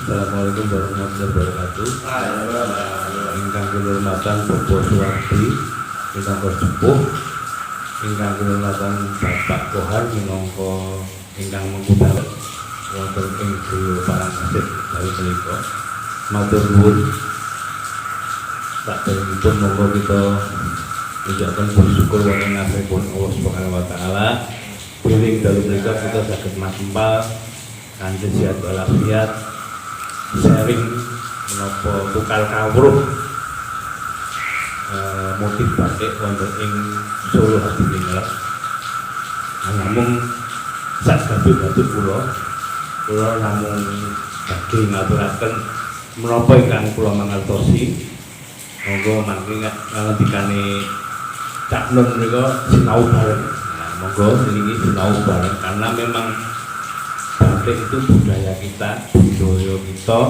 Assalamualaikum warahmatullahi wabarakatuh. Ingkang kinurmatan Bapak Suwardi minangka sepuh, ingkang kinurmatan Bapak Kohar minangka ingkang mengudal wonten ing griya Parangkasih dari menika. Matur nuwun. Sakderengipun monggo kita ucapan bersyukur wonten ngarepipun Allah Subhanahu wa taala. Dening dalu menika kita saged matempal kanthi sehat walafiat, sharing menapa tukal kawruh motif batik wonten ing Solo Hadiningrat. Namung sakgabung-gabung kula namung badhe ngaturaken menapa ingkang kula mangertosi. Monggo mangke ngendikane Cak Nun menika sinau bareng. Nah, monggo niki sinau bareng karena memang batik itu budaya kita, budaya kita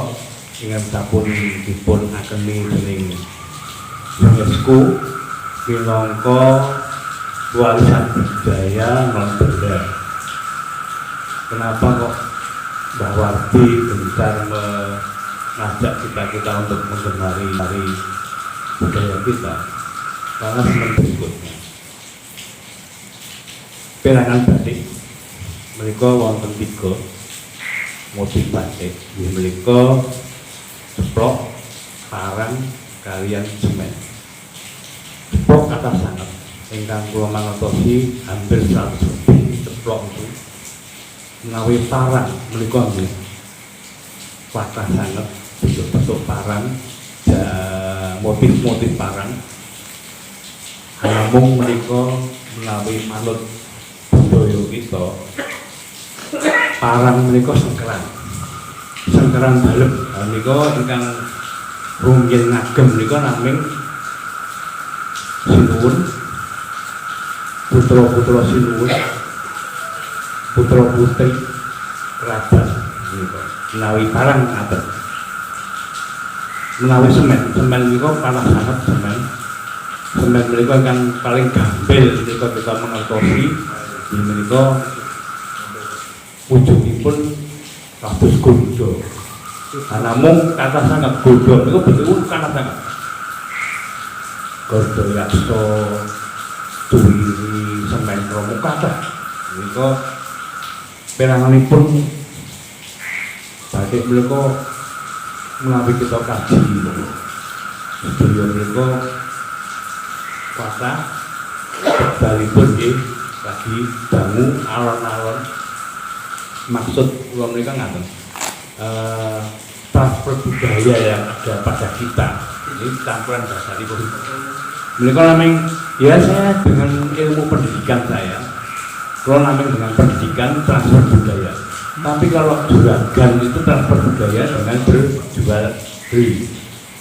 ingkang sampun dipun akeni dening UNESCO minangka warisan budaya non-benda. Kenapa kok Mbah Wardi gencar mengajak kita untuk menggemari budaya kita? Karena seperti berikutnya, perangan batik menika wonten 3 motif batik. Menika ceplok, parang, kalian semen. Ceplok kata sangat ingkang kula mangertosi hampir 100 lebih ceplok itu. Menawi parang menika nggih kata sangat bentuk parang, motif-motif parang. Namung menika menawi manut budaya kita, parang menika sengkeran dalem. Menika ingkang rumiyin ngagem menika namung Sinuwun, putra-putra Sinuwun, putra putri kerabat menika. Menawi parang ngaten. Menawi semen menika kalah sanget semen menika kan paling gampil menika kita mengertosi. Menika wujudipun kados gondha. Namung kata sangat gondha niku betul kata sangat. Gondha yaksa tuwiri semen romo kata. Menika peranganipun batik menika menawi kita kaji. Sedaya menika kata balipun nggih lagi dangu alon-alon. Maksud kula menika ngaten. Transfer budaya yang ada pada kita. Ini campuran dasaripun. Menika namung ya saya dengan ilmu pendidikan saya. Kula namung dengan pendidikan transfer budaya. Tapi kalau juragan itu transfer budaya dengan berjual beli.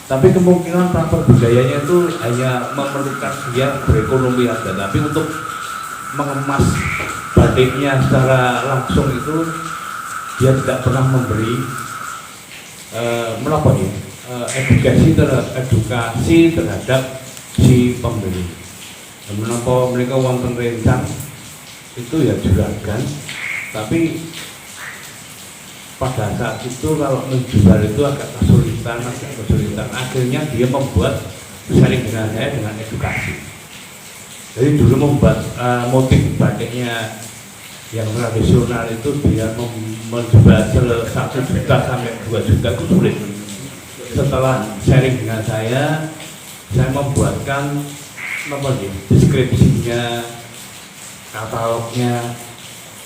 Tapi kemungkinan transfer budayanya itu hanya memerlukan dia berekonomi saja. Tapi untuk mengemas batiknya secara langsung itu dia tidak pernah memberi edukasi terhadap si pembeli. Menapa mereka wonten rencang itu ya juragan, tapi pada saat itu kalau menjual itu agak kesulitan. Akhirnya dia membuat sharing dengan saya dengan edukasi. Jadi dulu membuat motif batiknya yang tradisional itu dia menjual 1 juta sampai 2 juta itu sulit. Setelah sharing dengan saya membuatkan deskripsinya, katalognya,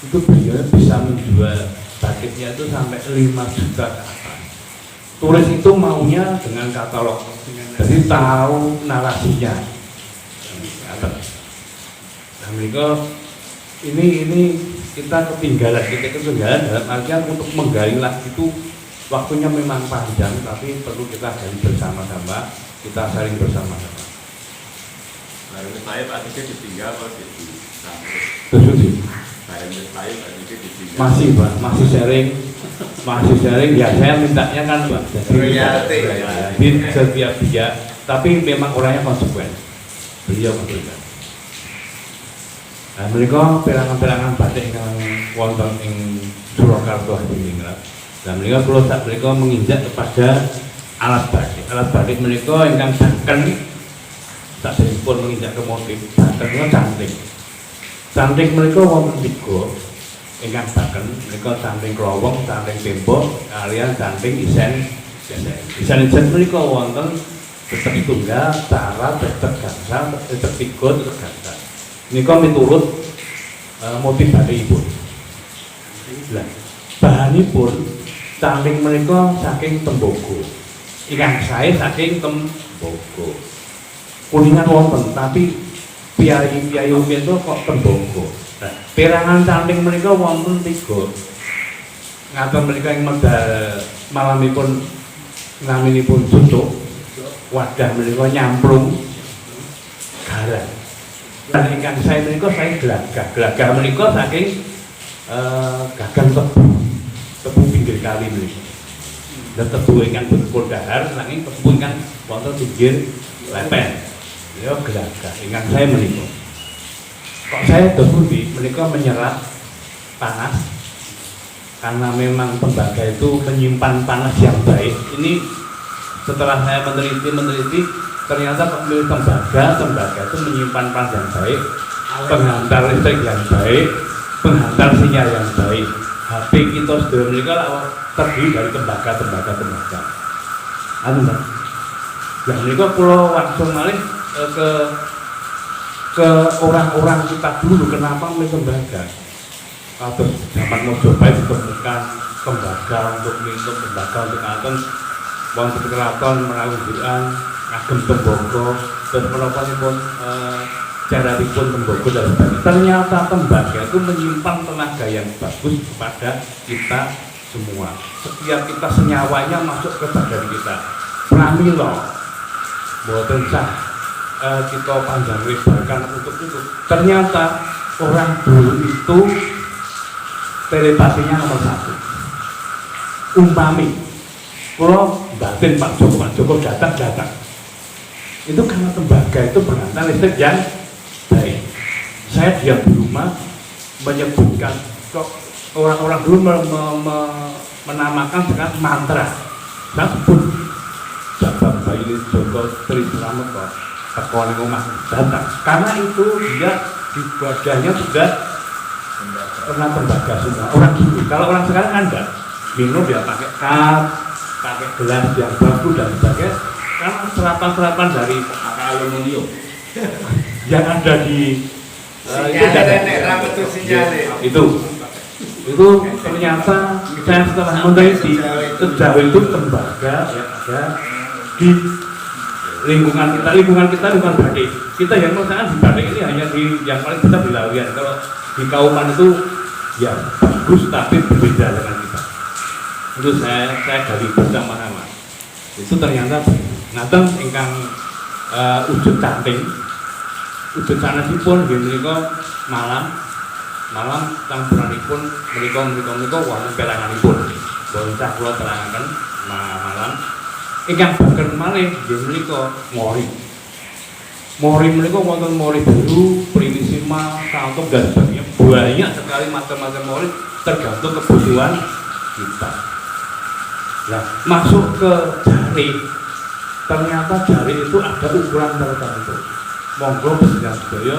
itu beliau bisa menjual batiknya itu sampai 5 juta ke atas. Turis itu maunya dengan katalog, jadi tahu narasinya. Nah, mereka ini kita ketinggalan dalam artian untuk menggali lagi itu waktunya memang panjang, tapi perlu kita gali bersama-sama, kita sharing bersama-sama. Nah, ini saya Pak Diki ditinggal atau Terus masih Pak, masih sharing ya. Saya mintanya kan Pak, jadi setiap dia, tapi memang orangnya konsekuen, beliau konsekuen. Nah, mereka perangan-perangan batik yang wonten ing Surakarta Hadiningrat Dan mereka kalau tak mereka menginjak kepada alat batik. Alat batik mereka ingkang daken tak pun menginjak ke motif. Daken cantik. Cantik mereka wonten 3 ingkang daken. Mereka cantik klowong, cantik tembok, kalian cantik isen. Isen mereka wonten tetep tunggal, cara, tetep gangsal, tetep tiga, tetep gangsal. Mereka miturut motif batikipun. Lah, bahanipun cantik mereka saking tembogo. Ingkang sae saking tembogo. Kuningan wonten, tapi piyai-piyai umum itu kok tembogo. Nah, perangan cantik mereka wonten 3. Ngaten mereka yang medal malamipun naminipun tutuk. Wadah mereka nyamplung garang. Dan ingkang sae mereka sae glagah. Glagah mereka saking gagang tebu pinggir kali mereka. Dan tebu ingkang betul dahar, nanging tebu ingkang wonten pinggir lepen. Ya glagah ingkang sae menika. Kok saya terbukti mereka menyerap panas karena memang tembaga itu menyimpan panas yang baik. Ini setelah saya meneliti ternyata pemilik tembaga itu menyimpan panas yang baik, penghantar listrik yang baik, penghantar sinyal yang baik. HP kita sudah mereka terdiri dari tembaga. Anu kan? Nah mereka pulau langsung malih ke orang-orang kita dulu kenapa memilih tembaga. Atau zaman Mojopahit ditemukan tembaga untuk minum, tembaga untuk atom, wong keraton merawuhan ngagem tembaga, terus menapa-pun carapipun tembaga dan sebagainya. Ternyata tembaga itu menyimpan tenaga yang bagus kepada kita semua. Setiap kita senyawanya masuk ke badan kita. Pramila mboten sah kita panjang lebarkan untuk itu. Ternyata orang dulu itu telepatinya nomor 1. Umpami kalau batin Pak Joko datang itu karena tembaga itu penghantar listrik yang baik. Saya diam di rumah menyebutkan kok orang-orang dulu menamakan dengan mantra. Saya sebut Jabang Bayi Joko Tri Slamet kok tekoni rumah datang karena itu dia di badannya sudah kena tembaga semua. Orang dulu, kalau orang sekarang kan enggak minum dia pakai cup, pakai gelas yang bagus dan sebagainya. Karena serapan dari aluminium yang ada di itu ternyata saya setelah meneliti sejauh itu tembaga yang ada di lingkungan kita bukan batik. Kita yang merasakan di batik ini hanya di yang paling kita di Lawian. Kalau di Kauman itu ya bagus tapi berbeda dengan kita. Itu saya gali bersama-sama. Itu ternyata ngaten ingkang wujud canting. Wujud sanesipun nggih menika malam campuranipun menika wonten peranganipun. Boten cah kula terangaken malam ingkang baken malih nggih menika mori. Mori menika wonten mori biru, primisima, kantuk dan sebagainya. Banyak sekali macam-macam mori tergantung kebutuhan kita. Nah, masuk ke jari, ternyata jari itu ada ukuran tertentu. Monggo Presiden Sedaya,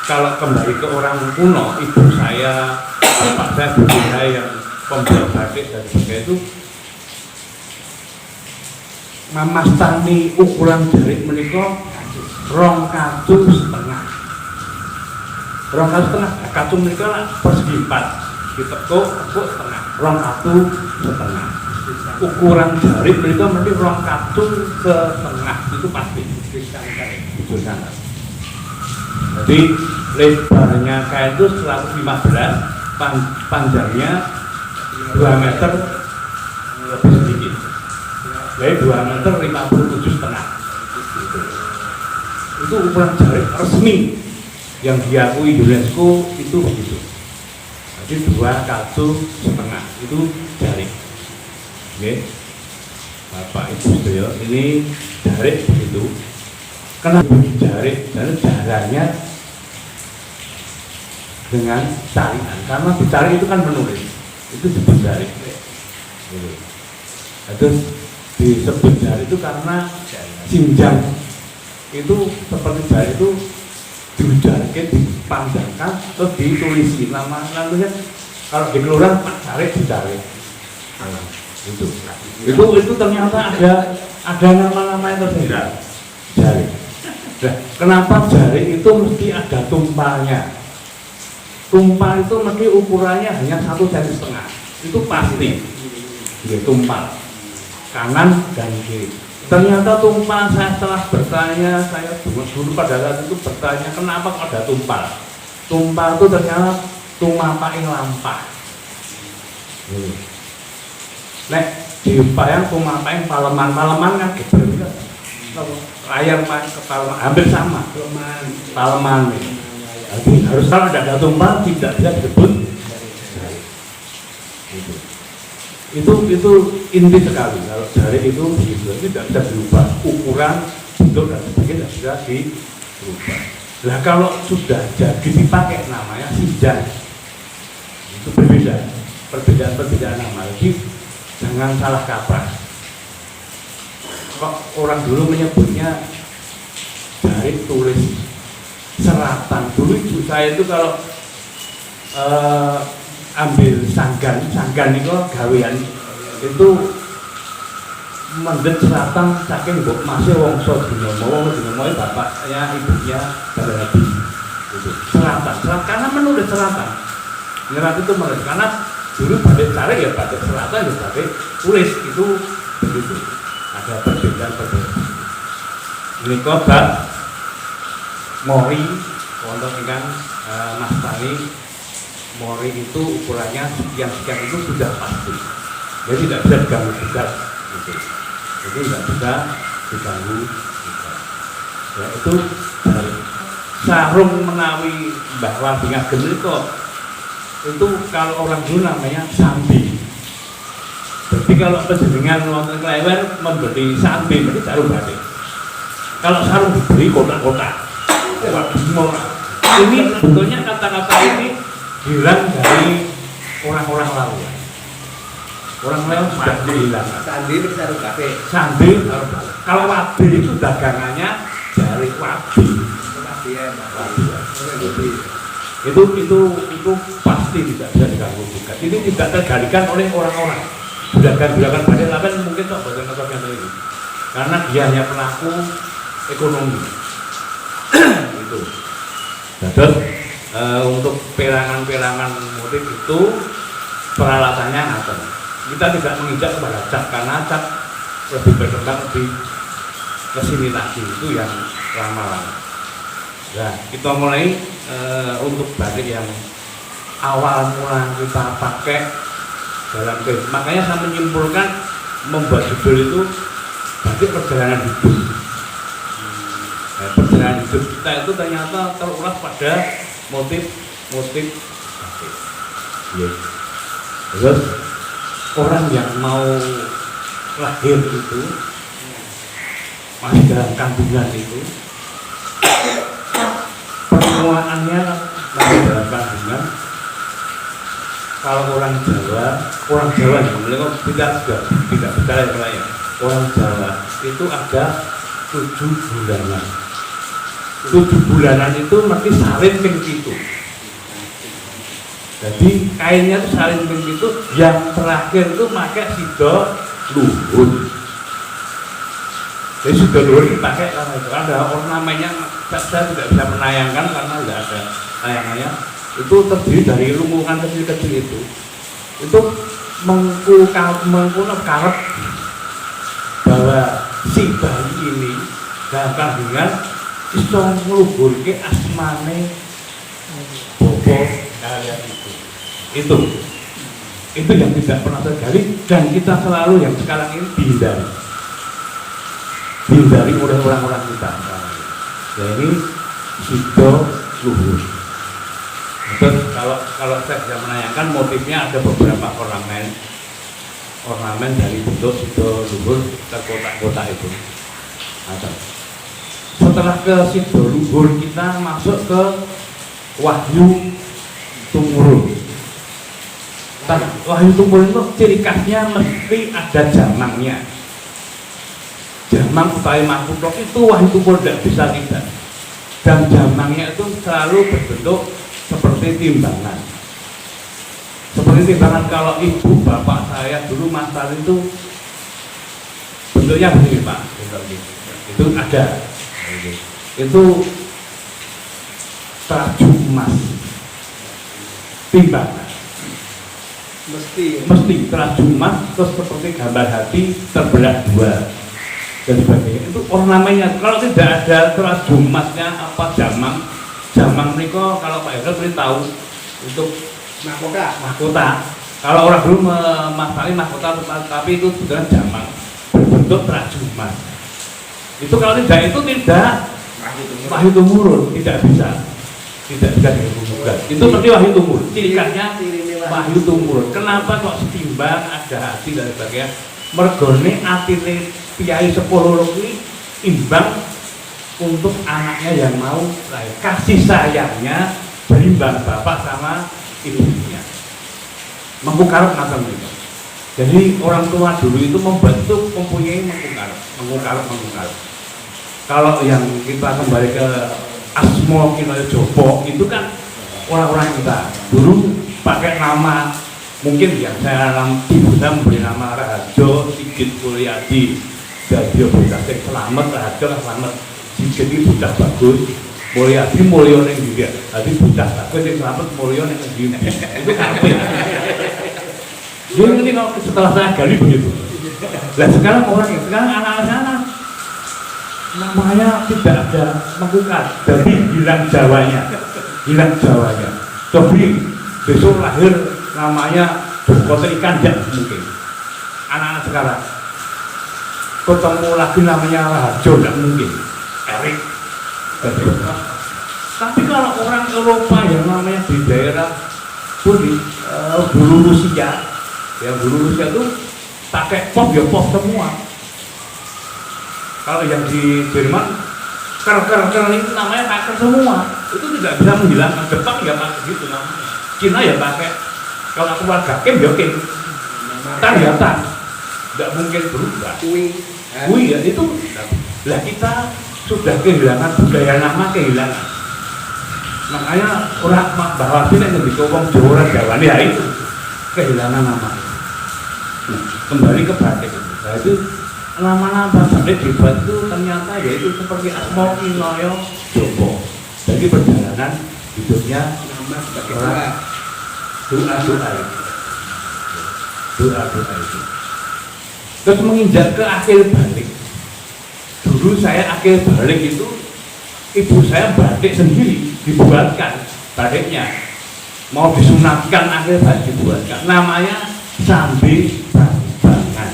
kalau kembali ke orang kuno, ibu saya, bapak saya, ibu saya yang pembuat batik dan sebagainya itu memastani ukuran jari mereka 2,5 kacung. 2,5 kacung, kacung mereka persegi 4 ditekuk setengah, 2,5 kacung. Ukuran jari mereka mesti 2,5 kacung itu pasti. Jadi lebarnya kain itu 115, panjangnya 2 meter lebih sedikit. Jadi 2 meter 57,5. Itu ukuran jari resmi yang diakui UNESCO itu begitu. Jadi 2,5 kacung itu jari. Oke, Bapak Ibu Sedaya, ini jari begitu. Kenapa jari? Dan jalannya dengan tarian. Karena dicari itu kan menulis. Itu disebut jari. Ini. Terus disebut jari itu karena sinjang itu seperti jari itu diujarkan, dipandangkan, terus ditulisi namanya kalau di kelurahan Pak Jarik dicari. Itu ternyata ada nama-nama yang tersendiri. Jari. Nah, kenapa jari itu mesti ada tumpalnya? Tumpal itu mesti ukurannya hanya 1,5 cm. Itu pasti. Ya, tumpal kanan dan kiri. Ternyata tumpal, saya setelah bertanya, saya dulu pada saat itu bertanya kenapa kok ada tumpal. Tumpal itu ternyata tumapaing lampah. Nek dibayang tumapaing paleman kan gitu. Layar kepala hampir sama. Paleman ini. Jadi harus kalau ada tumpal tidak bisa disebut. Itu inti sekali. Kalau jari itu tidak bisa berubah, ukuran, bentuk dan sebagainya tidak bisa dirubah. Nah kalau sudah jadi dipakai namanya sinjang, itu berbeda, perbedaan nama. Jadi jangan salah kaprah. Kok orang dulu menyebutnya jari tulis seratan. Dulu ibu saya itu kalau ambil sanggan itu gawean itu mendet seratan saking mbok masih wongso dinomo bapaknya ibunya pada Nabi itu seratan karena menulis seratan nyerat itu menulis karena dulu batik cari ya batik seratan ya batik tulis itu begitu ada perbedaan ini kobat mori untuk ikan Mas Tani mori itu ukurannya sekian itu sudah pasti, jadi tidak bisa diganggu juga, itu tidak bisa diganggu juga. Ya itu sarung menawi Mbah Warding Ageng itu kalau orang dulu namanya sambi. Jadi kalau penjenengan wonten Klewer membeli sambi itu sarung batik. Kalau sarung diberi kotak-kotak, ini sebetulnya kata-kata ini hilang dari orang-orang lalu. Orang lalu sudah hilang. Sandi itu sarung kafe. Sandi, kalau wabi itu dagangannya dari wabi. Itu pasti tidak bisa diganggu gugat. Ini tidak tergalikan oleh orang-orang. Gerakan badan lain mungkin tak badan yang ini. Karena dia hanya pelaku ekonomi. Itu. Terus untuk perangan-perangan motif itu peralatannya ngaten. Kita tidak menginjak kepada cat karena cat lebih berkembang lebih kesini lagi itu yang ramalan. Nah kita mulai untuk batik yang awal mula kita pakai dalam makanya saya menyimpulkan membuat judul itu batik perjalanan hidup. Perjalanan hidup kita itu ternyata terulas pada motif batik. Yes. Terus orang yang mau lahir itu masih dalam kandungan itu permuaannya masih dalam kandungan. Kalau orang Jawa mereka tidak bicara yang lain. Orang Jawa itu ada 7 bulanan. 7 bulanan itu mesti salin ping pitu. Jadi kainnya itu salin ping pitu, yang terakhir itu pakai sido luhur. Jadi sido luhur dipakai karena itu ada ornamennya. Saya tidak bisa menayangkan karena tidak ada tayangannya. Itu terdiri dari lumbungan kecil-kecil itu. Itu mengkuno karep bahwa si bayi ini dalam kandungan iso ngluburke asmane bobo kalian itu yang tidak pernah tergali dan kita selalu yang sekarang ini dihindari oleh orang-orang kita. Ya ini sido luhur. Terus kalau saya bisa menanyakan motifnya ada beberapa ornamen dari bentuk sido luhur terkotak-kotak itu. Setelah ke sido luhur kita masuk ke Wahyu Tumurun. Wahyu Tumur itu ciri khasnya mesti ada jamangnya. Jamang utawi makhluk itu Wahyu Tumur tidak bisa tidak. Dan jamangnya itu selalu berbentuk seperti timbangan. Seperti timbangan kalau ibu bapak saya dulu Mas Tari itu bentuknya begini Pak. Itu ada. Itu teraju emas. Timbangan. Mesti teraju emas terus seperti gambar hati terbelah dua dan sebagainya. Itu ornamennya. Kalau tidak ada teraju emasnya apa jamang niko kalau Pak Hendra boleh tahu untuk mahkota. Kalau orang dulu memasali mahkota tapi itu sebenarnya jamang berbentuk teraju emas. Itu kalau tidak itu tidak Wahyu Tumurun, tidak bisa dihubungkan. Itu seperti Wahyu Tumurun. Ciri khasnya Wahyu Tumurun. Kenapa kok setimbang ada hati dan sebagainya? Mergone atine piyai sepuluh ini imbang untuk anaknya yang mau lahir. Kasih sayangnya berimbang bapak sama ibunya. Mangku karep ngaten niku. Jadi orang tua dulu itu membuat itu mempunyai mangku karep. Kalau yang kita kembali ke Asmo Kinoyo Jopo itu kan orang-orang kita dulu pakai nama mungkin yang saya ibu saya memberi nama Raharjo Sigit Mulyadi Dadio Bocah sing selamat Raharjo selamat Sigit iki bocah bagus Mulyadi mulya ning ndi dadi bocah bagus sing selamat mulya ning ndi itu kape jadi kalau setelah saya gali begitu dan sekarang anak-anak namanya tidak ada mengungkap jadi hilang Jawanya coba besok lahir namanya Joko Ikan tidak mungkin anak-anak sekarang ketemu lagi namanya Raharjo tidak mungkin Erik tapi kalau orang Eropa yang namanya di daerah dulu Rusia itu pakai pop ya pop semua. Kalau yang di Jerman ker itu namanya pakai semua, itu tidak bisa menghilangkan. Jepang ya pakai gitu namanya. Cina ya pakai. Kalau keluarga Kim ya Kim. Tan ya Tan. Tidak mungkin berubah. Kui ya itu. Lah kita sudah kehilangan budaya nama kehilangan. Makanya orang bahwa sini yang dikobong Jawa ya itu kehilangan nama. Nah, kembali ke batik itu. Nah, itu nama-nama batik dibuat itu ternyata yaitu seperti Asmo Kinoyo Jopo. Jadi perjalanan hidupnya orang doa itu. Terus menginjak ke akhir balik. Dulu saya akhir balik itu ibu saya batik sendiri dibuatkan batiknya. Mau disunatkan akhir balik dibuatkan. Namanya Sambi Bambangan.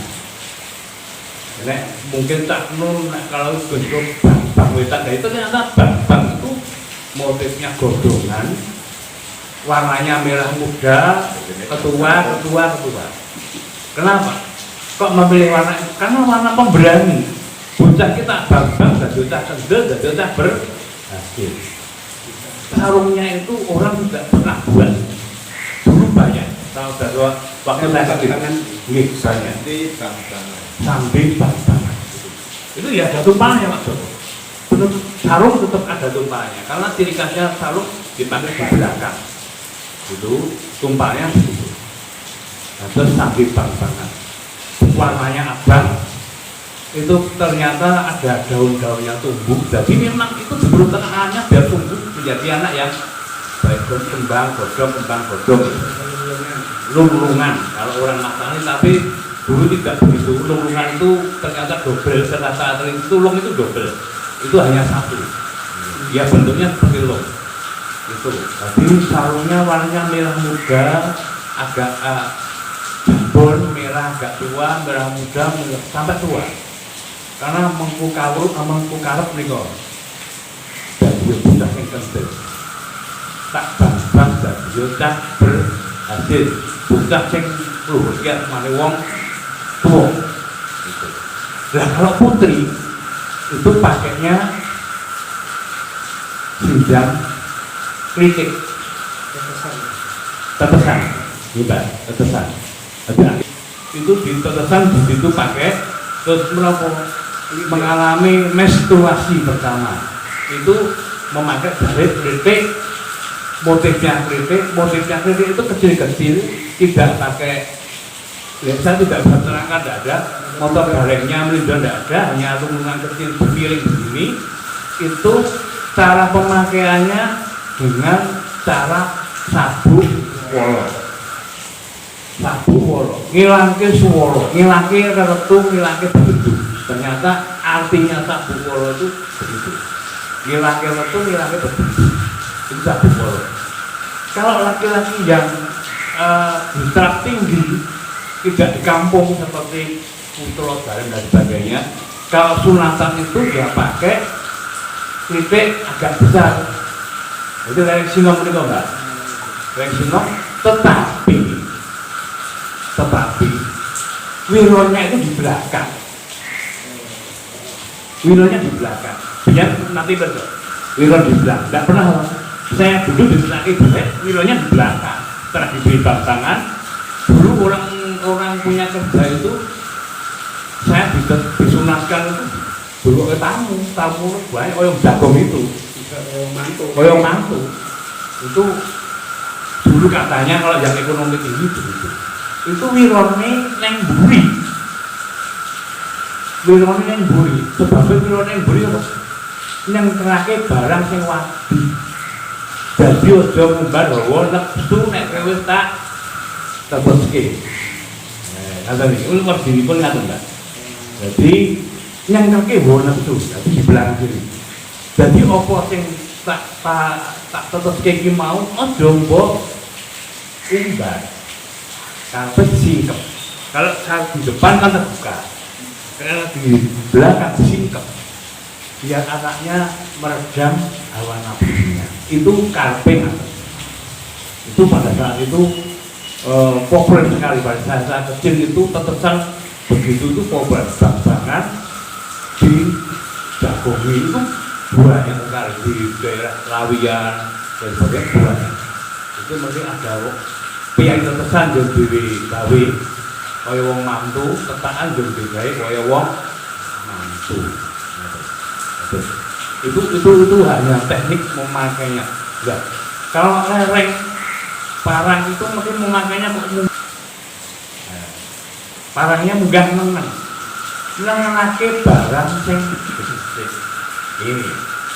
Nek mungkin tak nun kalau bentuk bang wetan itu ternyata bang itu motifnya godongan, warnanya merah muda, ketua. Kenapa? Kok memilih warna itu? Karena warna pemberani. Bocah kita bang dan bocah kendel dan bocah berhasil. Sarungnya itu orang tidak pernah buat. Dulu banyak. Tahu dari waktu saya nggih saya Sambil Bambangan. Itu ya ada tumpahnya Pak Joko. Betul, sarung tetap ada tumpahnya karena ciri khasnya sarung dipakai di belakang. Itu tumpahnya begitu. Nah, terus Sambil Bambangan. Warnanya abang. Itu ternyata ada daun-daunnya tumbuh. Jadi memang itu diberi tengahnya biar tumbuh menjadi anak yang baik kembang godong. Lunglungan kalau orang masalahnya, tapi dulu tidak begitu. Lunglungan itu ternyata dobel, serasa itu lung itu dobel, itu hanya satu. Ya bentuknya seperti lung itu. Jadi sarungnya warnanya merah muda, agak jambon, merah agak tua, merah muda sampai tua. Karena mengku karep nika. Dadi bocah sing kendel. Tak bang dadi bocah berhasil. Bocah sing luhur ki mane wong tuwa. Gitu. Lah kalau putri itu pakainya sindang kritik tetesan Mbak, tetesan. Itu di tetesan di situ pakai terus mengalami menstruasi pertama. Itu memakai jari kritik, motifnya kritik itu kecil-kecil, tidak pakai. Ya, saya tidak bisa terangkan, tidak ada motor garengnya, melindung tidak ada, hanya lumuran kecil berpiring begini. Itu cara pemakaiannya dengan cara sabuk wolo, ngilangke suwolo, ngilangke retu, ngilangke begitu. Ternyata artinya sabuk wolo itu begitu, ngilangke retu, ngilangke begitu. Itu sabuk wolo. Kalau laki-laki yang distrap tinggi, tidak di kampung seperti Kuntolo Gareng dan sebagainya, kalau sunatan itu ya pakai kritik agak besar. Itu dari sinom itu enggak? Dari sinom, tetapi wironya itu di belakang. Wironya di belakang. Biar nanti besok. Wiro di belakang. Tidak pernah saya dulu di belakang wironya di belakang. Setelah diberi tangan, dulu orang punya kerja itu saya disunatkan itu dulu ke tamu banyak oyong jagung itu oyong mantu itu dulu katanya kalau yang ekonomi tinggi itu wirone neng buri sebabnya wirone neng buri yang terakhir barang sing wadi jadi ojo ngumbar bahwa nepsu nek kewis tak terbeski kata nih, ini wardini pun nggak enggak. Jadi yang ngerti bahwa nepsu, tapi di belakang sini. Jadi opo sing tak tetep keki mau, mbok umbar, karpet disingkep. Kalau di depan kan terbuka, kalau di belakang disingkep, biar anaknya meredam hawa nafsunya. Itu karpet. Itu pada saat itu populer sekali pada saat kecil itu tetesan begitu itu populer banget di Jagowi itu banyak sekali di daerah Lawian dan sebagainya banyak. Itu mungkin ada piyai tetesan yang diri gawe kaya wong mantu, tetaan yang diri gawe kaya wong mantu. Itu hanya teknik memakainya. Enggak. Kalau lereng parang itu mungkin memakainya parangnya munggah menang ngelake barang sing ini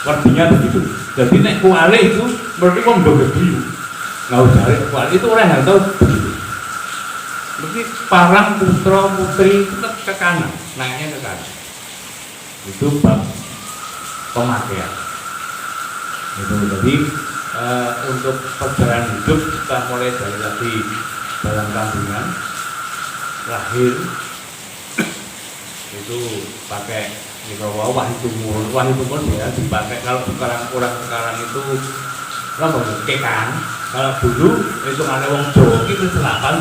wardinya begitu. Jadi nek kuali itu berarti kok gede nggak usah kuali itu orang yang tahu begitu. Berarti parang putra putri tetap ke kanan, naiknya ke kanan. Itu bab pemakaian itu. Jadi untuk perjalanan hidup kita mulai dari tadi dalam kandungan lahir itu pakai wahidumur ya dipakai. Kalau sekarang orang sekarang itu kekan, kalau dulu itu ada wong Jawa itu serapan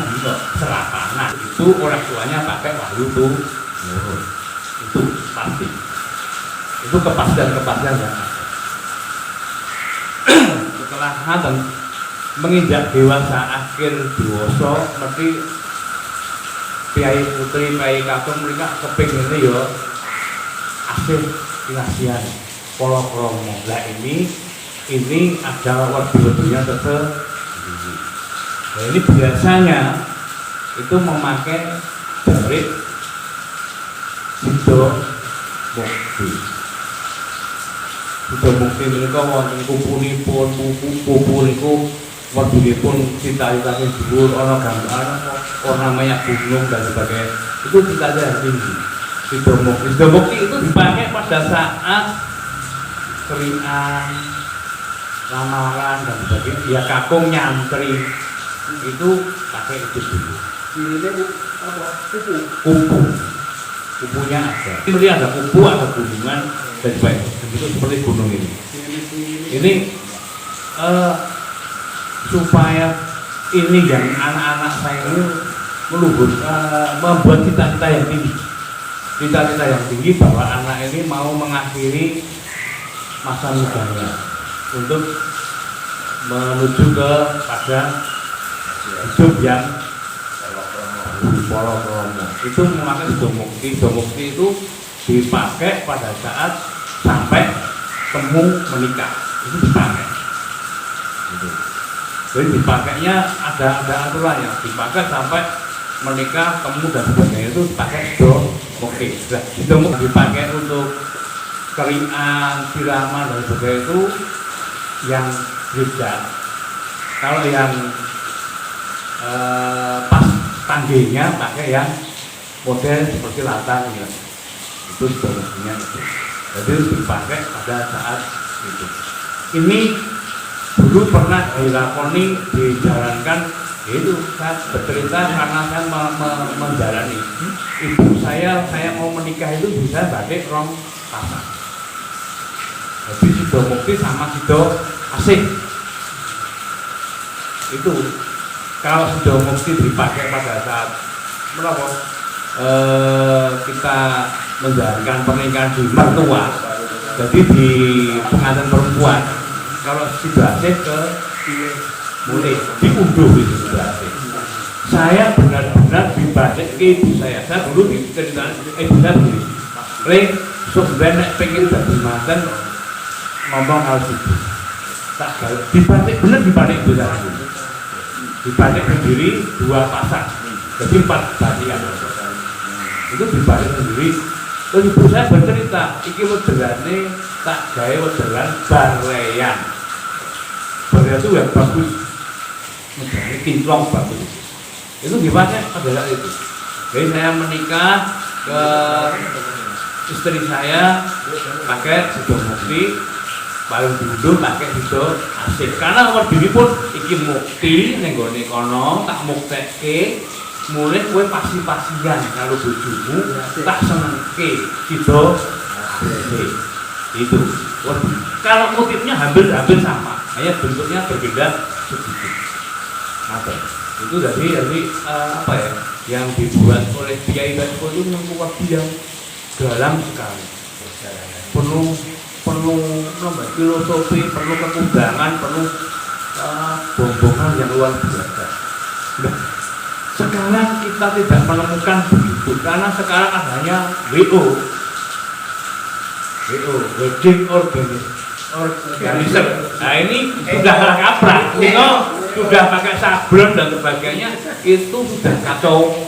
serapanan itu orang tuanya pakai wahidumur itu pasti itu kepastian ya. Setelah dan menginjak dewasa akhir dewasa mesti piyai putri piyai kakung mereka kepingin ya asih kasihan pola kromo. Nah ini ada wardi-wardinya tetap. Nah ini biasanya itu memakai jarit sido bukti. Sudah bukti mereka wonten kupunipun pupu niku wardinipun cita-citane dhuwur ana gambar ornamennya gunung dan sebagainya. Itu cita-cita tinggi. Sidomukti itu dipakai pada saat keringan, lamaran dan sebagainya. Ya kakung nyantri itu pakai itu dulu. Ini apa? Kupu. Kupunya ada. Ini ada kupu, ada gunungan dan sebagainya. Itu seperti gunung ini. Ini supaya ini yang anak-anak saya ini meluhur, membuat cita-cita yang tinggi. Cita-cita yang tinggi bahwa anak ini mau mengakhiri masa mudanya untuk menuju ke pada hidup yang pola kromo. Itu memakai sidomukti. Sidomukti itu dipakai pada saat sampai temu menikah, itu dipakai. Gitu. Jadi dipakainya ada aturannya, dipakai sampai menikah, temu dan sebagainya itu dipakai sidomukti. Sidomukti dipakai untuk keringan, siraman dan sebagainya itu yang bijak. Kalau yang pas tanggenya pakai yang model seperti latang ya. Itu sebetulnya itu. Jadi dipakai pada saat itu. Ini dulu pernah dilakoni, dijalankan. Itu saya bercerita karena saya menjalani. Ibu saya mau menikah itu bisa batik rong pasang. Jadi sidomukti sama sido asih. Itu kalau sidomukti dipakai pada saat berapa kita menjalankan pernikahan di mertua, jadi di pengantin perempuan, kalau sido asih ke mulai diunduh itu sido asih. Saya benar-benar dibatik ke ibu saya dulu diceritain ibu saya begini, Ring, sebenarnya pengen jadi manten ngomong harus itu tak gaul dibatik, bener dibatik ibu saya dulu, dibatik sendiri 2 pasang, jadi 4 batikan itu dibatik sendiri. Terus ibu saya bercerita, iki wedelane tak gawe wedelan bareyan. Bareyan itu yang bagus, modalnya kinclong bagus. Itu dipakai pada saat itu. Jadi saya menikah ke istri saya pakai sidomukti, paling dulu pakai sido asih. Karena nomor diri pun iki mukti nenggone kono tak muktekke. Mulai kue pasi-pasian kalau bojomu tak senengke sido asih. Itu. Kalau motifnya hampir sama, hanya bentuknya berbeda sedikit. Apa? Itu dari apa ya? Yang dibuat oleh Kiai Basko itu memang yang dalam sekali. Penuh filosofi, penuh kekundangan, penuh bombongan yang luar biasa. Nah, sekarang kita tidak menemukan begitu karena sekarang adanya wedding organizer. Nah ini sudah kaprak, sudah pakai sablon dan sebagainya, itu sudah kacau.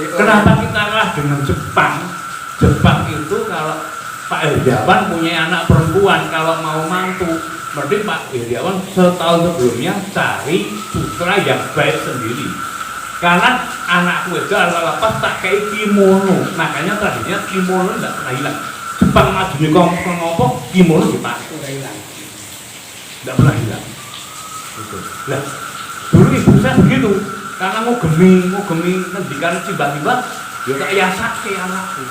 Kenapa kita kalah dengan Jepang? Jepang itu kalau Pak Heriawan punya anak perempuan, kalau mau mantu, berarti Pak Heriawan setahun sebelumnya cari putra yang baik sendiri. Karena anakku itu adalah lepas tak kayak kimono, makanya tradisinya kimono tidak pernah hilang. Jepang maju di ngopo kimono dipakai, tidak pernah hilang. Nah, dulu ibu saya begitu, karena mau gemi ngendikan tiba-tiba, ya tak yasake anakku.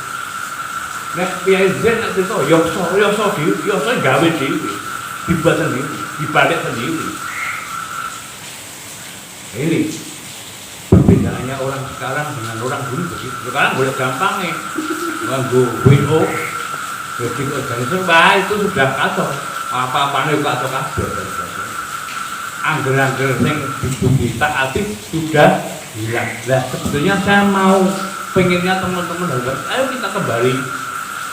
Nek Kiai Zen nek cerita yokso gawe dhewe, dibuat sendiri, dibalik sendiri. Ini perbedaannya orang sekarang dengan orang dulu begitu. Sekarang boleh gampangnya, nganggo WO, wedding organizer, itu sudah kacau. Apa-apanya juga kacau kabeh. Angger-angger yang ditaati sudah hilang. Nah, sebetulnya saya mau pengennya teman-teman harus, ayo kita kembali.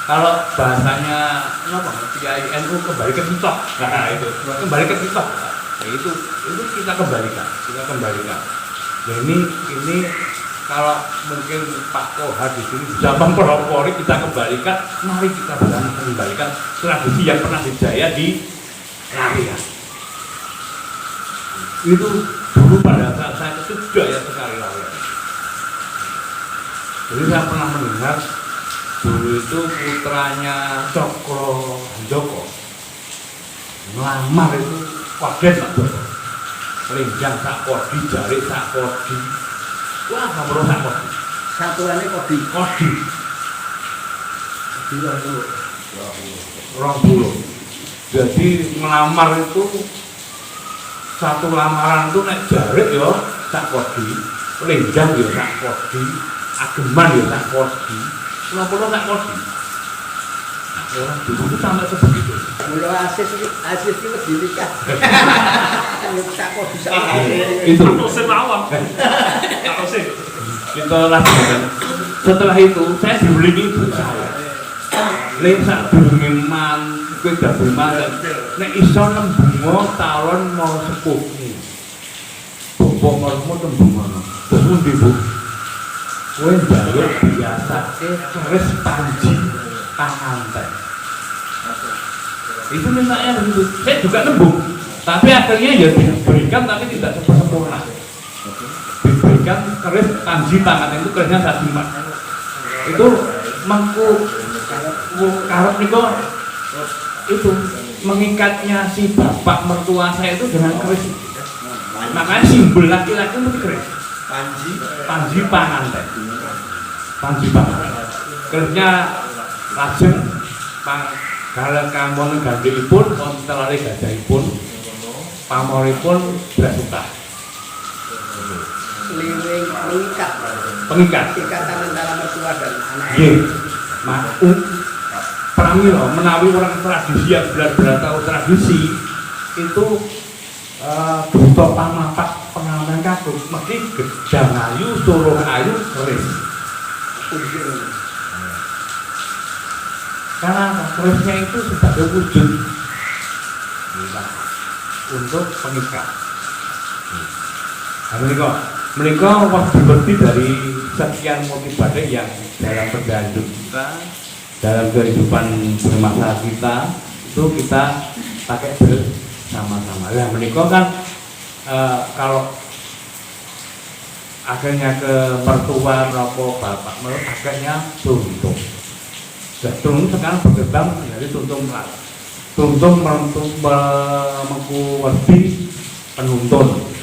Kalau bahasanya apa? Kiai NU kembali ke kitab. Nah, itu kembali ke kitab. Nah, itu kita kembalikan. Nah, ini kalau mungkin Pak Kohar di sini bisa mempelopori, kita kembalikan. Mari kita bisa kembalikan tradisi yang pernah dijaya di Larian. Itu dulu pada saat saya kecil jaya sekali Larian. Jadi saya pernah mendengar dulu itu putranya Cokro Joko ngelamar itu kaget Pak Joko, lenjang sak kodi, jari sak kodi, wah nomor sak kodi, satuannya kodi 20. Jadi ngelamar itu satu lamaran itu nek jari ya sak kodi, lenjang ya sak kodi, ageman ya sak kodi. Kenapa tak kodi? Orang dulu itu sampai sebegitu. Mula asis itu dinikah. Tak kok bisa. Itu. Atau semawan. Atau sih. Kita lanjutkan. Setelah itu saya diulingi ibu saya. Lesa durunge kowe dadi mangan. Nek iso nembungo talon mau sepuh. Bapak marmu tembungono. Terus ndi Bu? Kowe njaluk biasake keris panji panganten. Itu mintanya begitu. Saya juga nembung. Tapi akhirnya ya diberikan tapi tidak sempurna. Diberikan keris panji panganten itu kerisnya saya simpan. Itu mengku karep niku itu mengikatnya si bapak mertua saya itu dengan keris. Makanya simbol laki-laki itu keris. Panji panganten. Panji panganten. Kerisnya lajeng kalau kamu gandhengipun wonten telare gajahipun pamoripun brasuka. Pengikat ikatan antara mertua dan anak. Nggih. Pramila menawi orang tradisi yang benar-benar tahu tradisi itu buta pamapak pengalaman kakung mesti gedang ayu, suruh ayu, keris. Karena kerisnya itu sebagai wujud untuk pengikat. Mereka waktu dari sekian motivasi yang dalam perjalanan kita, dalam kehidupan bermasyarakat kita itu kita pakai bersama-sama. Nah, mereka kan kalau akhirnya ke mertua merokok bapak menurut akhirnya tuntung. Tuntung sekarang berkembang menjadi tuntung melat. Tuntung mengkuwerdi penuntun.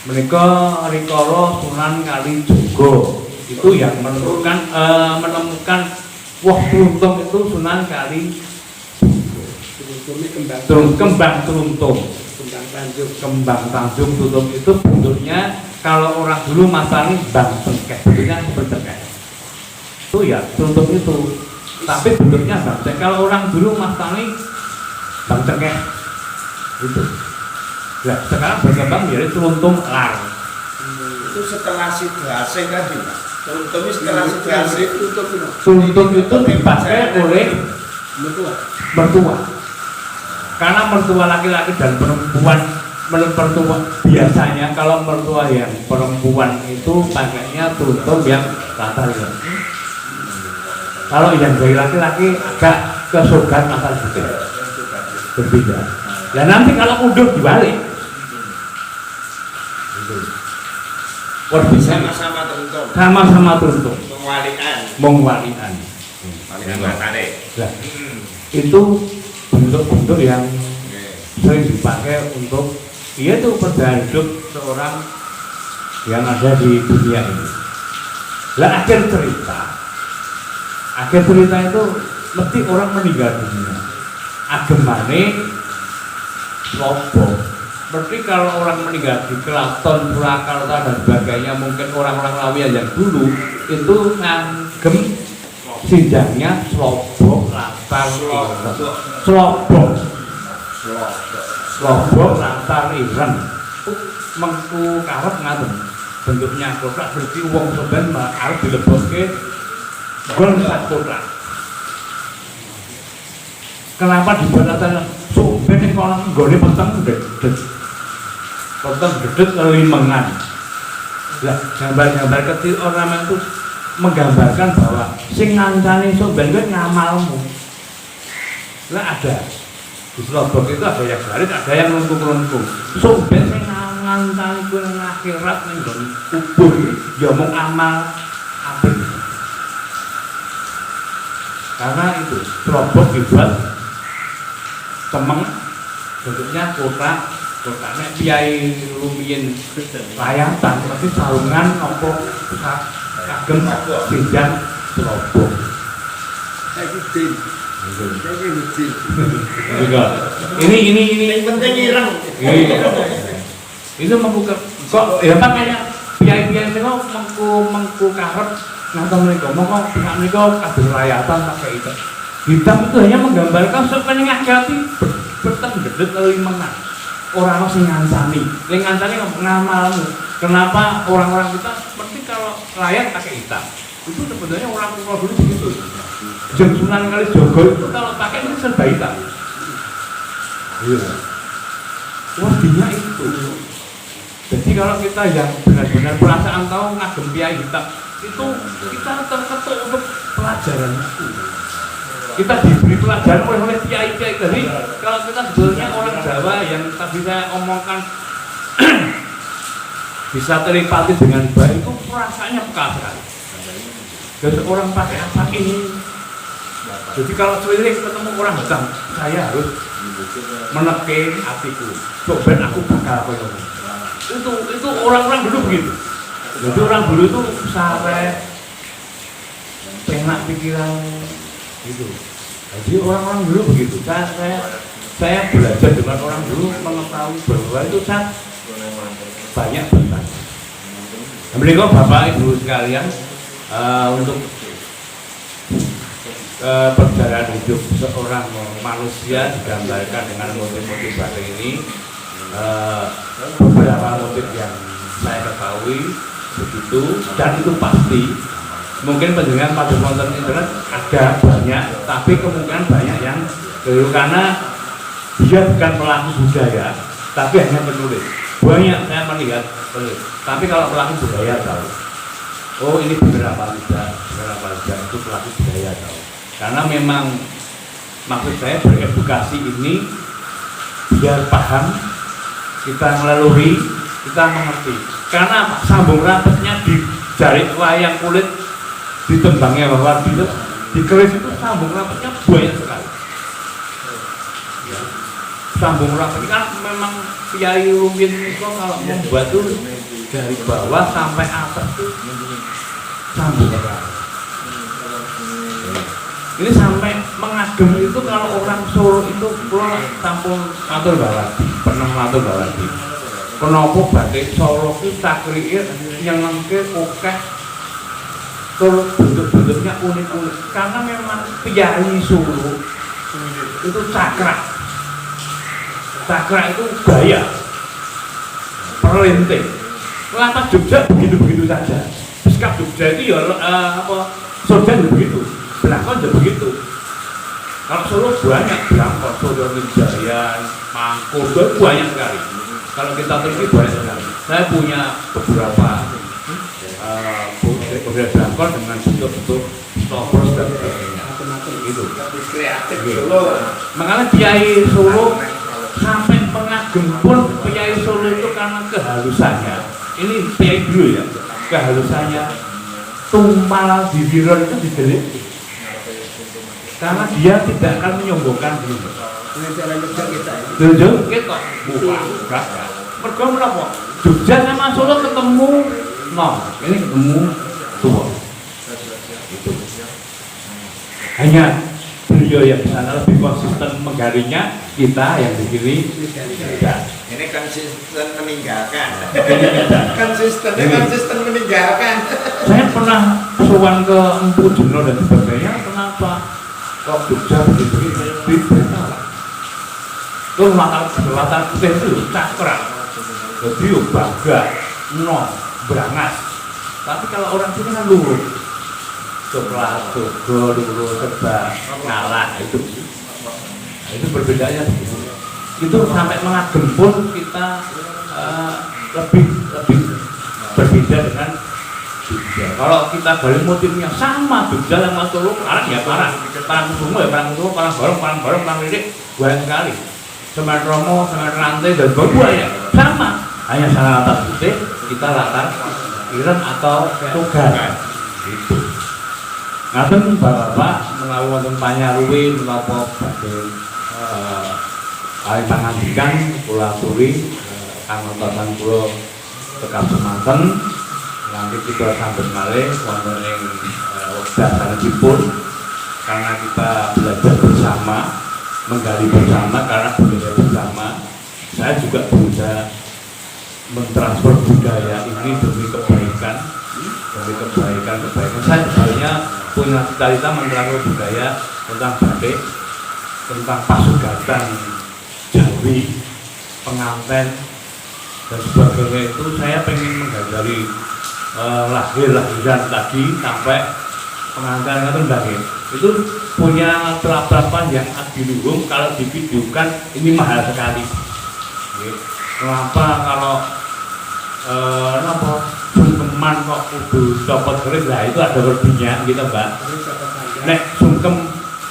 Mereka rikala Sunan Kalijogo itu yang menemukan wah tuntung itu Sunan Kalijogo. Kembang tuntung. Kembang tanjung tuntung itu bentuknya kalau orang dulu masang bang cengkeh, bentuknya seperti cengkeh. Itu ya tuntung itu. Tapi bentuknya bang cengkeh. Kalau orang dulu masangi bang cengkeh itu. Nah, sekarang berkembang menjadi tuntung lar. Itu setelah Sidoarjo kan juga. Tuntung setelah Sidoarjo tuntung itu dipakai oleh mertua. Karena mertua laki-laki dan perempuan biasanya kalau mertua yang perempuan itu pakainya tuntung yang latar ya. Kalau yang dari laki-laki agak kesogan latar juga berbeda. Dan nanti kalau mundur dibalik. Sama-sama tuntung. Mengwalian. Nah, itu bentuk-bentuk yang sering dipakai untuk itu perjalanan hidup seorang yang ada di dunia ini. Lah akhir cerita itu mesti orang meninggal dunia. Agemane Lombok. Berarti kalau orang meninggal di Keraton, Purwakarta dan sebagainya, mungkin orang-orang Lawian yang dulu itu ngagem sidangnya Slobok latar Slobok latar ireng. Mengku karep ngaten bentuknya kotak berarti wong sampean arep dilebokke gol sak kotak. Kenapa dibuat atas sumber ning kono nggone peteng dedet limengan. Lah gambar-gambar kecil ornamen itu menggambarkan bahwa sing ngancani sumber kuwi ngamalmu. Lah ada di Slobok itu ada yang garis, ada yang lungkung-lungkung. Sumber sing ngancani kuwi nang akhirat ning nggon kubur ya mung amal apik. Karena itu Slobok dibuat cemeng bentuknya kotaknya kiai lumiyin layatan tapi sarungan apa kagem sidang Slobok. Ini penting ireng. Itu membuka kok ya makanya kiai-kiai sing mengku karep ngaten mriku monggo pihak mriku kados layatan pakai itu Hitam itu hanya menggambarkan sepenengah hati bertenggedet limengan. Orang sing ngancani, yang ngancani ngamalmu. Kenapa orang-orang kita seperti kalau layar pakai hitam? Itu sebenarnya orang tua dulu begitu. Sunan Kalijogo itu kalau pakai ini serba hitam. Iya. Wadinya itu. Jadi kalau kita yang benar-benar perasaan tahu ngagem kiai hitam, itu kita terketuk untuk pelajaran itu. Kita diberi pelajaran oleh kiai-kiai. Jadi kalau kita sebetulnya orang Jawa yang tadi saya omongkan bisa telepati dengan baik, itu perasaannya peka sekali. Jadi orang pakai apa ini? Jadi kalau seliling ketemu orang hitam, saya harus menekan hatiku. Coba aku bakal apa yang itu orang-orang dulu begitu. Jadi orang dulu itu sare, enak pikiran gitu. Jadi orang-orang dulu begitu. Saya belajar dengan orang dulu mengetahui bahwa itu sangat banyak benar. Mereka Bapak Ibu sekalian untuk perjalanan hidup seorang manusia digambarkan dengan motif-motif batik ini. Beberapa motif yang saya ketahui begitu, dan itu pasti mungkin pendengar pada nonton internet ada banyak, tapi kemungkinan banyak yang keliru karena dia bukan pelaku budaya, tapi hanya penulis. Banyak saya melihat penulis, tapi kalau pelaku budaya tahu, oh ini beberapa tidak itu pelaku budaya tahu. Karena memang maksud saya beredukasi ini biar paham, kita melalui, kita mengerti. Karena sambung rapatnya di jari wayang kulit, ditembangnya bahwa di keris itu sambung rapatnya banyak sekali. Ya. Sambung rapat kan memang Kiai Rumin itu kalau membuat itu dari bawah sampai atas itu sambung rapat. Ini sampai mengagem itu kalau orang Solo itu kalau sampun matur bawadi, pernah matur bawadi. Kenapa batik Solo itu sakriir yang nengke kokeh terus bentuk-bentuknya unik-unik karena memang Kiai Solo itu cakra itu gaya perlinting. Lapas Jogja begitu-begitu saja. Sikap Jogja itu ya Sodan begitu. Belakon juga begitu. Kalau Solo banyak Belakon, Solo Nijayan, Mangkur, banyak sekali. Kalau kita teliti banyak sekali. Saya punya beberapa Belakon dengan bentuk-bentuk stopros dan sebagainya. Gitu. Kreatif Gitu. Solo. Makanya Kiai Solo sampai pengagem pun Kiai Solo itu karena kehalusannya. Ini Kiai dulu ya, kehalusannya tumpal di viral itu didelik. Karena dia tidak akan menyombongkan diri. Ini cara Jogja kita ya. Jogja kita bukan. Mereka berapa? Jogja sama Solo ketemu, ini ketemu tua. Itu. Hanya beliau yang di sana lebih konsisten menggalinya, kita yang di sini tidak. Ini konsisten meninggalkan. Konsisten meninggalkan. Saya pernah sowan ke Empu Jeno dan sebagainya. Kenapa? Kok Jogja begitu diberitahu. Terus latar putih itu cakra, jadi baga, berangas. Tapi kalau orang sini kan luruh, coklat, jogo, luruh, serba, ngalah itu. Nah, itu perbedaannya begitu. Itu sampai mengagem pun kita lebih berbeda dengan Jogja. Kalau kita balik motifnya sama Jogja sama Solo, parang ya parang. Parang semua ya parang Solo, parang barong, parang lirik banyak sekali. Semen Romo, semen rantai dan banyak sama. Hanya salah latar putih, kita latar ireng atau toga. Gitu. Ngaten bapak menawi wonten panyaruwi menapa badhe kali pangandikan kula aturi kangontosan kula tekap semanten. Nanti kita sambut malih wonten ing wekdal sanepipun karena kita belajar bersama, menggali bersama karena budaya bersama. Saya juga berusaha mentransfer budaya ini demi kebaikan. Saya sebenarnya punya cita-cita mentransfer budaya tentang batik, tentang pasugatan Jawi, pengantin dan sebagainya. Itu saya pengen menggandari lahiran tadi sampai pengantin itu ndangin. Itu punya terapan yang adiluhung, kalau divideokan ini mahal sekali. Kenapa kalau sungkeman kok kudu copot keris, lah itu ada lebihnya gitu Mbak. Nek sungkem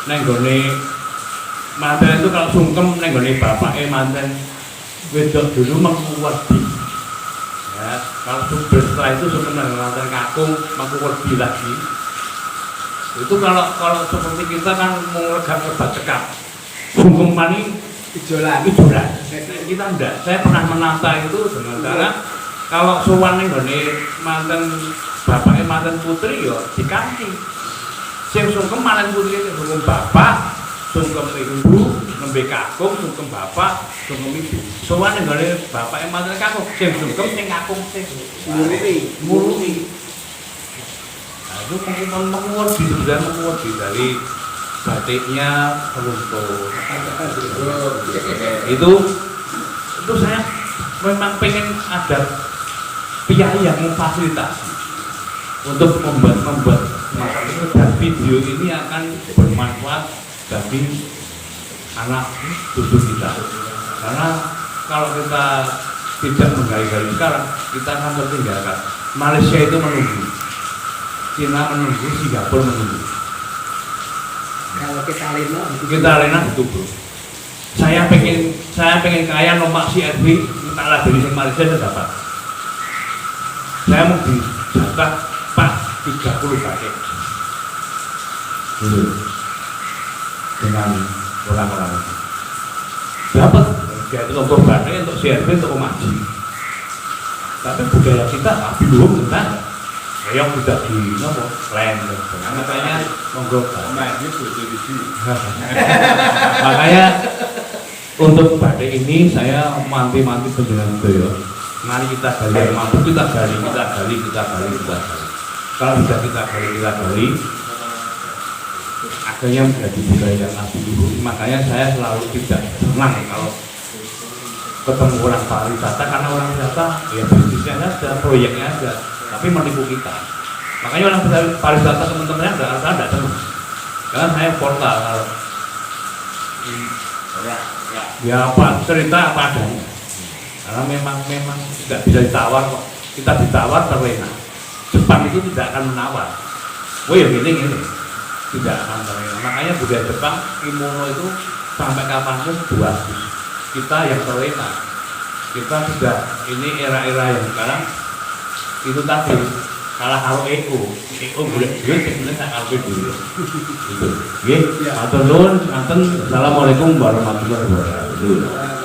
nenggone manten itu, kalau sungkem nenggone bapake manten wedok dulu mengkuwedi. Ya, kalau sumber setelah itu sungkem nenggone manten kakung mengkuwedi lagi. Itu kalau seperti kita kan mau lega cekap. Sungkeman ini ijolan. Kita enggak. Saya pernah menata itu dengan cara kalau sowan ning gone manten bapake manten putri ya dikanthi. Sing sungkem manten putri itu sungkem bapak, sungkem ibu, nembe kakung, sungkem bapak, sungkem ibu. Sowan ning gone bapake manten kakung, sing sungkem sing kakung sing nguruni. Nah, itu menguwedi sebenarnya menguwedi dari batiknya runtuh. Itu saya memang pengen ada pihak yang memfasilitasi untuk membuat maka itu, dan video ini akan bermanfaat bagi anak cucu kita. Karena kalau kita tidak menggali-gali sekarang, kita akan tertinggalkan. Malaysia itu menunggu, Cina menunggu, Singapura menunggu. Kalau kita lena betul bro. Saya pengen kaya nomor si RB, entahlah dari Malaysia saya dapat. Saya mau dijatah Pak 30 paket dulu dengan orang-orang itu. Dapat dia itu untuk batik, untuk CRB, untuk umaji. Tapi budaya kita belum tentang yang tidak di lain. Makanya monggo makanya untuk batik ini saya manti-manti penjelasan itu ya. Mari kita gali yang mampu, kita gali. Kalau sudah kita gali, akhirnya menjadi budaya yang asli dulu. Makanya saya selalu tidak senang kalau ketemu orang pariwisata, karena orang wisata ya bisnisnya ada, proyeknya ada, tapi menipu kita. Makanya orang pariwisata teman-temannya tidak senang. Karena saya portal kalau ya apa cerita apa adanya. Karena memang tidak bisa ditawar kok. Kita ditawar terlena. Jepang itu tidak akan menawar. Oh ya gini, tidak akan terlena. Makanya budaya Jepang kimono itu sampai kapanpun bagus. Kita yang terlena. Kita sudah ini era-era yang sekarang itu tadi kalah kalau EO boleh duit sebenarnya saya kalkulasi dulu. Itu. Nggih, matur nuwun, Assalamualaikum warahmatullahi wabarakatuh.